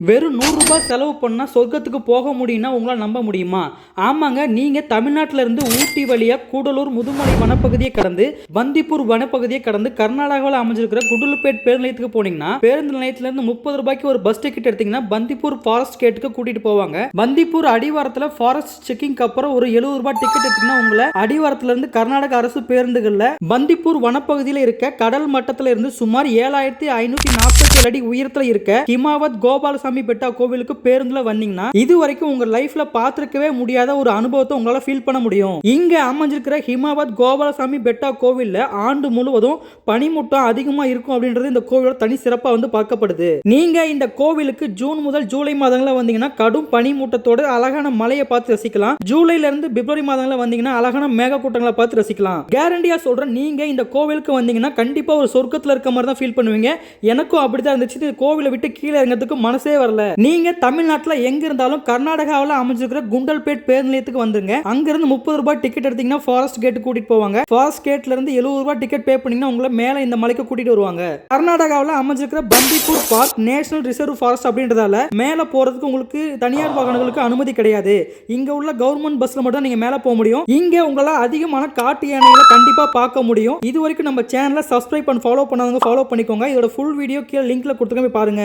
வெறும் 100 ரூபாய் செலவு பண்ணா சொர்க்கத்துக்கு போக முடியும்னா உங்களால் நம்ப முடியுமா? ஆமாங்க, நீங்க தமிழ்நாட்டில இருந்து ஊட்டி வழியா கூடலூர் முதுமலை வனப்பகுதியை கடந்து பந்திப்பூர் வனப்பகுதியை கடந்து கர்நாடகாவில் அமைஞ்சிருக்கிற குண்டுலுப்பேட் பேருந்து நிலையத்துக்கு போனீங்கன்னா பேருந்து நிலையத்துல இருந்து 30 ரூபாய்க்கு ஒரு பஸ் டிக்கெட் எடுத்தீங்கன்னா பந்திப்பூர் ஃபாரஸ்ட் கேட்டுக்கு கூட்டிட்டு போவாங்க. பந்திப்பூர் அடிவாரத்துல ஃபாரஸ்ட் செக்கிங்க்கு அப்புறம் ஒரு 70 ரூபாய் டிக்கெட் எடுத்தீங்கன்னா உங்களை அடிவாரத்துல இருந்து கர்நாடக அரசு பேருந்துகள்ல பந்திப்பூர் வனப்பகுதியில் இருக்க கடல் மட்டத்துல இருந்து சுமார் 7547 அடி உயரத்துல இருக்க ஹிமாவத் கோபாலசாமி பெட்டா கோவிலுக்கு பேருந்துல வந்தீங்கன்னா இது வரைக்கும் உங்க லைஃப்ல பார்த்திருக்கவே முடியாத ஒரு அனுபவத்தை உங்களால ஃபீல் பண்ண முடியும். இங்க அமைஞ்சிருக்கிற ஹிமாவத் கோபாலசாமி பெட்டா கோவில்ல ஆண்டு முழுவதும் பனிமூட்டம் அதிகமா இருக்கும் அப்படின்றது இந்த கோவிலோட தனி சிறப்பா பார்க்கப்படுது. நீங்க இந்த கோவிலுக்கு ஜூன் முதல் ஜூலை மாதங்கள்ல வந்தீங்கன்னா கடும் பனிமூட்டத்தோட அழகான மலையை பார்த்து ரசிக்கலாம். ஜூலைல இருந்து பிப்ரவரி மாதங்கள்ல வந்தீங்கன்னா அழகான மேக கூட்டங்களை பார்த்து ரசிக்கலாம். கேரண்டியா சொல்றேன், நீங்க இந்த கோவிலுக்கு வந்தீங்கன்னா கண்டிப்பா ஒரு சொர்க்கத்துல இருக்க மாதிரி தான் ஃபீல் பண்ணுவீங்க. எனக்கும் அப்படிதான் இருந்துச்சு. இந்த கோவிலை விட்டு கீழே இறங்கிறதுக்கு மனசே வரல. நீங்க தமிழ்நாட்டுல எங்க இருந்தாலும் கர்நாடகாவில் அமைஞ்சிருக்கிற குண்டல்பேட் பேருந்து நிலையத்துக்கு வந்துருங்க. அங்க இருந்து 30 ரூபாய் டிக்கெட் எடுத்தீங்கன்னா ஃபாரஸ்ட் கேட் கூட்டிட்டு போவாங்க. ஃபாரஸ்ட் கேட்ல இருந்து 70 ரூபாய் டிக்கெட் பே பண்ணீங்கன்னா உங்களை மேல இந்த மலைக்கு கூட்டிட்டு வருவாங்க. கர்நாடகாவில் அமைஞ்சிருக்கிற Bandipur park national reserve forest அப்படின்றதால மேல போறதுக்கு உங்களுக்கு தனியார் வாகனங்களுக்கு அனுமதி கிடையாது. இங்க உள்ள கவர்மெண்ட் பஸ்ல மட்டும் நீங்க மேல போக முடியும். இங்க உங்களால அதிகமான காட்டு யானைகளை கண்டிப்பா பார்க்க முடியும். இது வரைக்கும் நம்ம சேனலை சப்ஸ்கிரைப் பண்ணி ஃபாலோ பண்ணாதவங்க ஃபாலோ பண்ணிக்கோங்க. இதோட ஃபுல் வீடியோ கீழே லிங்க்ல கொடுத்துருங்க, போய் பாருங்க.